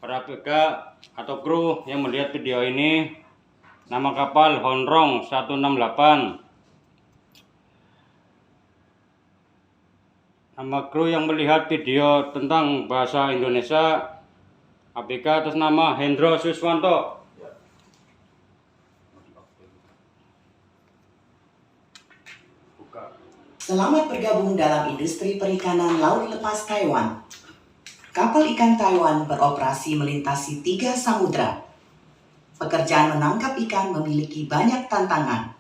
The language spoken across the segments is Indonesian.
para ABK atau kru yang melihat video ini, nama kapal Honrong 168. Nama kru yang melihat video tentang bahasa Indonesia, ABK atas nama Hendro Suswanto. Selamat bergabung dalam industri perikanan laut lepas Taiwan. Kapal ikan Taiwan beroperasi melintasi 3 samudra. Pekerjaan menangkap ikan memiliki banyak tantangan.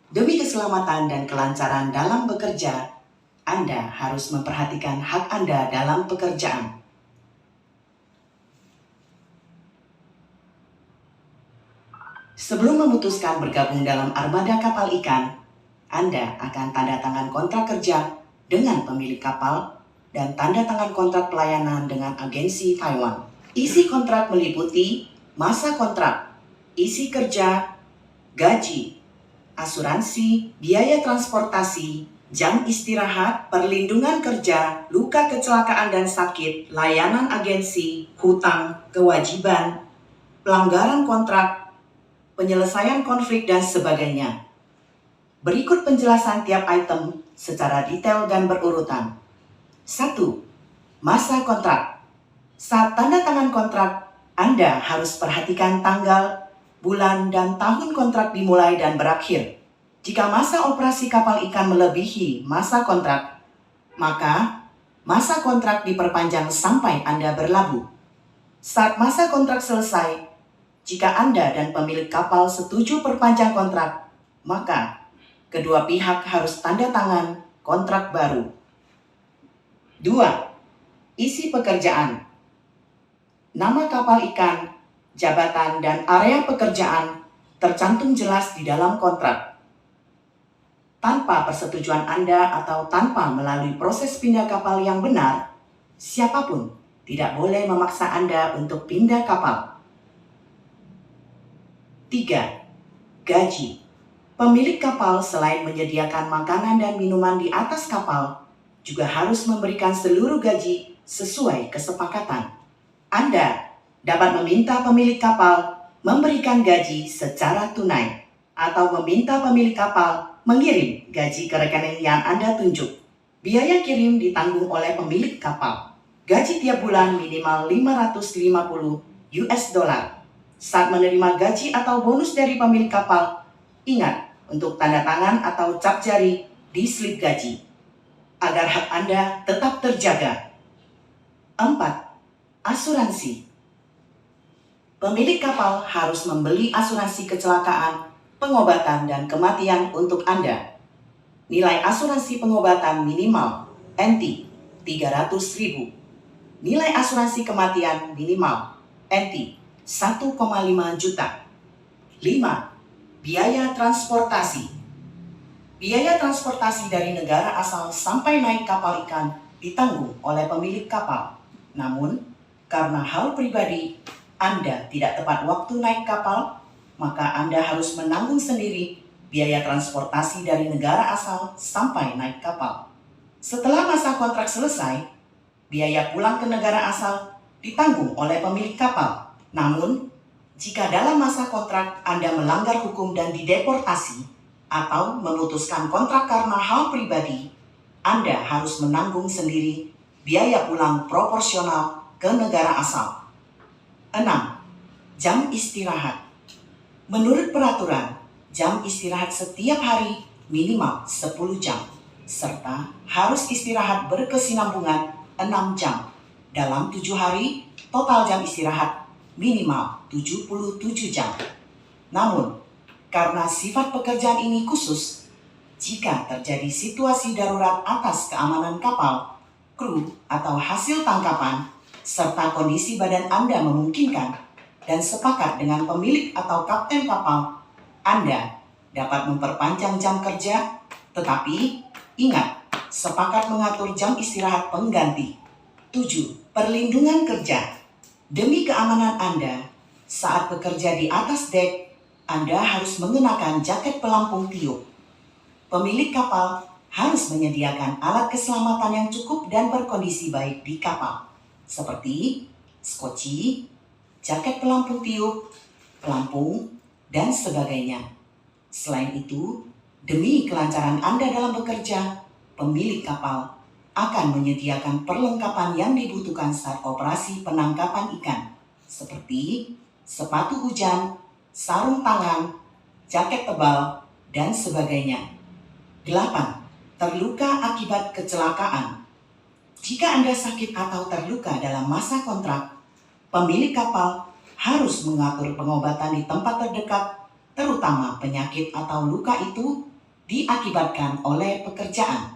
Demi keselamatan dan kelancaran dalam bekerja, Anda harus memperhatikan hak Anda dalam pekerjaan. Sebelum memutuskan bergabung dalam armada kapal ikan, Anda akan tanda tangan kontrak kerja dengan pemilik kapal dan tanda tangan kontrak pelayanan dengan agensi Taiwan. Isi kontrak meliputi masa kontrak, isi kerja, gaji, asuransi, biaya transportasi, jam istirahat, perlindungan kerja, luka kecelakaan dan sakit, layanan agensi, hutang, kewajiban, pelanggaran kontrak, penyelesaian konflik, dan sebagainya. Berikut penjelasan tiap item secara detail dan berurutan. 1. Masa kontrak. Saat tanda tangan kontrak, Anda harus perhatikan tanggal, bulan, dan tahun kontrak dimulai dan berakhir. Jika masa operasi kapal ikan melebihi masa kontrak, maka masa kontrak diperpanjang sampai Anda berlabuh. Saat masa kontrak selesai, jika Anda dan pemilik kapal setuju perpanjang kontrak, maka kedua pihak harus tanda tangan kontrak baru. 2. Isi pekerjaan. Nama kapal ikan, jabatan, dan area pekerjaan tercantum jelas di dalam kontrak. Tanpa persetujuan Anda atau tanpa melalui proses pindah kapal yang benar, siapapun tidak boleh memaksa Anda untuk pindah kapal. 3. Gaji. Pemilik kapal selain menyediakan makanan dan minuman di atas kapal, juga harus memberikan seluruh gaji sesuai kesepakatan. Anda dapat meminta pemilik kapal memberikan gaji secara tunai atau meminta pemilik kapal mengirim gaji ke rekening yang Anda tunjuk. Biaya kirim ditanggung oleh pemilik kapal. Gaji tiap bulan minimal $550. Saat menerima gaji atau bonus dari pemilik kapal, ingat untuk tanda tangan atau cap jari di slip gaji, agar hak Anda tetap terjaga. 4. Asuransi. Pemilik kapal harus membeli asuransi kecelakaan, pengobatan, dan kematian untuk Anda. Nilai asuransi pengobatan minimal NT 300.000. Nilai asuransi kematian minimal NT 1,5 juta. 5. Biaya transportasi. Biaya transportasi dari negara asal sampai naik kapal ikan ditanggung oleh pemilik kapal. Namun, karena hal pribadi, Anda tidak tepat waktu naik kapal, maka Anda harus menanggung sendiri biaya transportasi dari negara asal sampai naik kapal. Setelah masa kontrak selesai, biaya pulang ke negara asal ditanggung oleh pemilik kapal. Namun, jika dalam masa kontrak Anda melanggar hukum dan dideportasi, atau memutuskan kontrak karena hal pribadi, Anda harus menanggung sendiri biaya pulang proporsional ke negara asal. 6. Jam istirahat. Menurut peraturan, jam istirahat setiap hari minimal 10 jam, serta harus istirahat berkesinambungan 6 jam. Dalam 7 hari, total jam istirahat minimal 77 jam. Namun, karena sifat pekerjaan ini khusus, jika terjadi situasi darurat atas keamanan kapal, kru, atau hasil tangkapan, serta kondisi badan Anda memungkinkan, dan sepakat dengan pemilik atau kapten kapal, Anda dapat memperpanjang jam kerja, tetapi ingat, sepakat mengatur jam istirahat pengganti. 7. Perlindungan kerja. Demi keamanan Anda, saat bekerja di atas dek, Anda harus mengenakan jaket pelampung tiup. Pemilik kapal harus menyediakan alat keselamatan yang cukup dan berkondisi baik di kapal, seperti skoci, jaket pelampung tiup, pelampung, dan sebagainya. Selain itu, demi kelancaran Anda dalam bekerja, pemilik kapal akan menyediakan perlengkapan yang dibutuhkan saat operasi penangkapan ikan, seperti sepatu hujan, sarung tangan, jaket tebal, dan sebagainya. 8. Terluka akibat kecelakaan. Jika Anda sakit atau terluka dalam masa kontrak, pemilik kapal harus mengatur pengobatan di tempat terdekat, terutama penyakit atau luka itu diakibatkan oleh pekerjaan.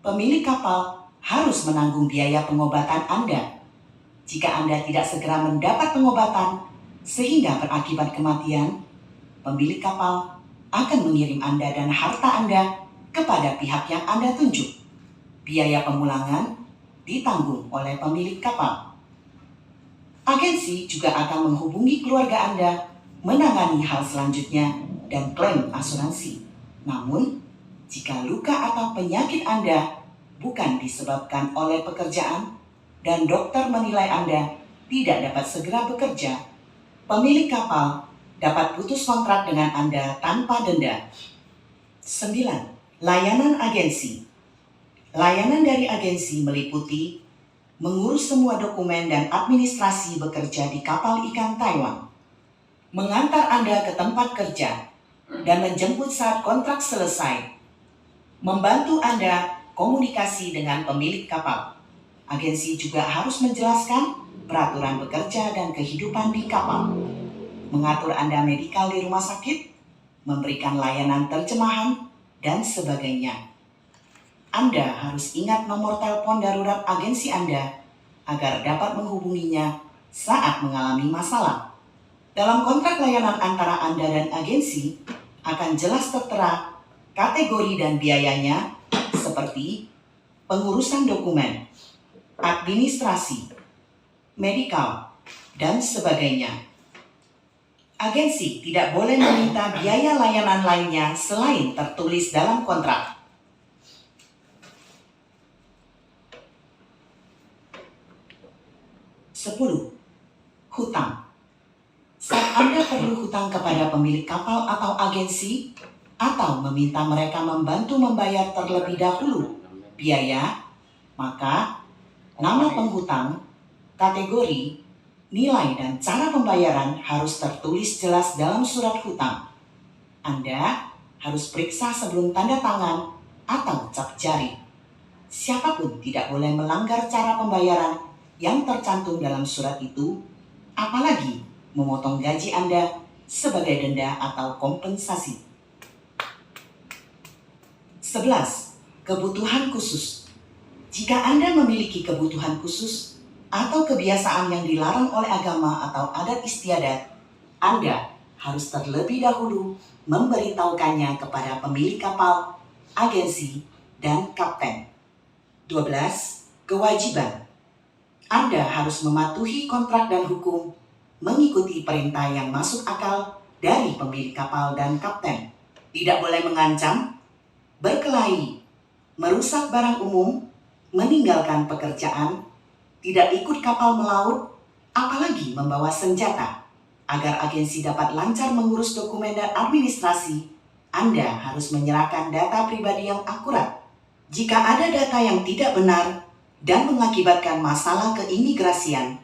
Pemilik kapal harus menanggung biaya pengobatan Anda. Jika Anda tidak segera mendapat pengobatan sehingga berakibat kematian, pemilik kapal akan mengirim Anda dan harta Anda kepada pihak yang Anda tunjuk. Biaya pemulangan ditanggung oleh pemilik kapal. Agensi juga akan menghubungi keluarga Anda menangani hal selanjutnya dan klaim asuransi. Namun, jika luka atau penyakit Anda bukan disebabkan oleh pekerjaan dan dokter menilai Anda tidak dapat segera bekerja, pemilik kapal dapat putus kontrak dengan Anda tanpa denda. 9. Layanan agensi. Layanan dari agensi meliputi mengurus semua dokumen dan administrasi bekerja di kapal ikan Taiwan, mengantar Anda ke tempat kerja, dan menjemput saat kontrak selesai, membantu Anda komunikasi dengan pemilik kapal. Agensi juga harus menjelaskan peraturan bekerja dan kehidupan di kapal, mengatur Anda medikal di rumah sakit, memberikan layanan terjemahan, dan sebagainya. Anda harus ingat nomor telepon darurat agensi Anda agar dapat menghubunginya saat mengalami masalah. Dalam kontrak layanan antara Anda dan agensi akan jelas tertera kategori dan biayanya seperti pengurusan dokumen, administrasi, medikal, dan sebagainya. Agensi tidak boleh meminta biaya layanan lainnya selain tertulis dalam kontrak. 10. Hutang. Saat Anda perlu hutang kepada pemilik kapal atau agensi, atau meminta mereka membantu membayar terlebih dahulu biaya, maka nama penghutang, kategori, nilai, dan cara pembayaran harus tertulis jelas dalam surat hutang. Anda harus periksa sebelum tanda tangan atau cap jari. Siapapun tidak boleh melanggar cara pembayaran yang tercantum dalam surat itu, apalagi memotong gaji Anda sebagai denda atau kompensasi. 11. Kebutuhan khusus. Jika Anda memiliki kebutuhan khusus atau kebiasaan yang dilarang oleh agama atau adat istiadat, Anda harus terlebih dahulu memberitahukannya kepada pemilik kapal, agensi, dan kapten. 12. Kewajiban. Anda harus mematuhi kontrak dan hukum, mengikuti perintah yang masuk akal dari pemilik kapal dan kapten. Tidak boleh mengancam, berkelahi, merusak barang umum, meninggalkan pekerjaan, tidak ikut kapal melaut, apalagi membawa senjata. Agar agensi dapat lancar mengurus dokumen dan administrasi, Anda harus menyerahkan data pribadi yang akurat. Jika ada data yang tidak benar dan mengakibatkan masalah keimigrasian,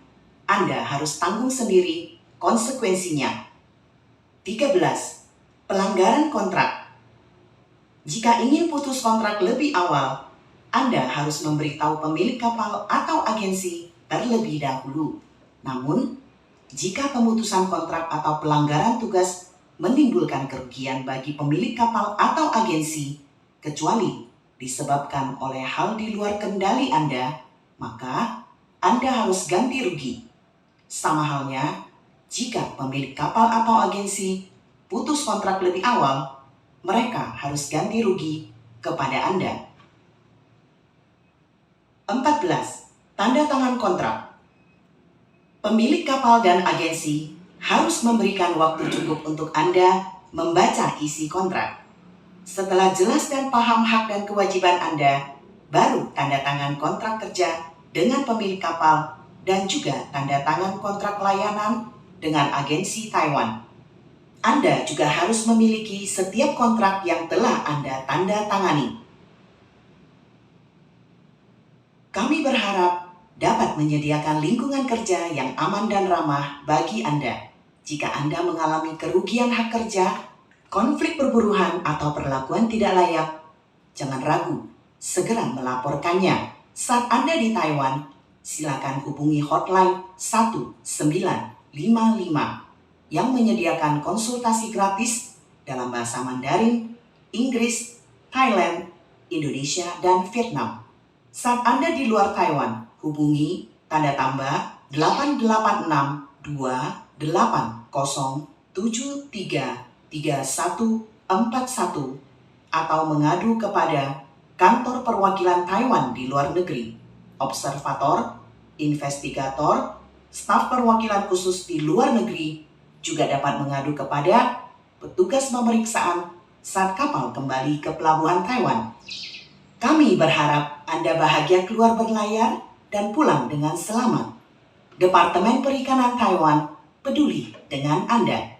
Anda harus tanggung sendiri konsekuensinya. 13. Pelanggaran kontrak. Jika ingin putus kontrak lebih awal, Anda harus memberitahu pemilik kapal atau agensi terlebih dahulu. Namun, jika pemutusan kontrak atau pelanggaran tugas menimbulkan kerugian bagi pemilik kapal atau agensi, kecuali disebabkan oleh hal di luar kendali Anda, maka Anda harus ganti rugi. Sama halnya, jika pemilik kapal atau agensi putus kontrak lebih awal, mereka harus ganti rugi kepada Anda. 14. Tanda tangan kontrak. Pemilik kapal dan agensi harus memberikan waktu cukup untuk Anda membaca isi kontrak. Setelah jelas dan paham hak dan kewajiban Anda, baru tanda tangan kontrak kerja dengan pemilik kapal dan juga tanda tangan kontrak layanan dengan agensi Taiwan. Anda juga harus memiliki setiap kontrak yang telah Anda tanda tangani. Kami berharap dapat menyediakan lingkungan kerja yang aman dan ramah bagi Anda. Jika Anda mengalami kerugian hak kerja, konflik perburuhan atau perlakuan tidak layak, jangan ragu, segera melaporkannya. Saat Anda di Taiwan, silakan hubungi hotline 1955 yang menyediakan konsultasi gratis dalam bahasa Mandarin, Inggris, Thailand, Indonesia, dan Vietnam. Saat Anda di luar Taiwan, hubungi tanda tambah 886-280-733141 atau mengadu kepada Kantor Perwakilan Taiwan di luar negeri, observator, investigator, staf perwakilan khusus di luar negeri juga dapat mengadu kepada petugas pemeriksaan saat kapal kembali ke pelabuhan Taiwan. Kami berharap Anda bahagia keluar berlayar dan pulang dengan selamat. Departemen Perikanan Taiwan peduli dengan Anda.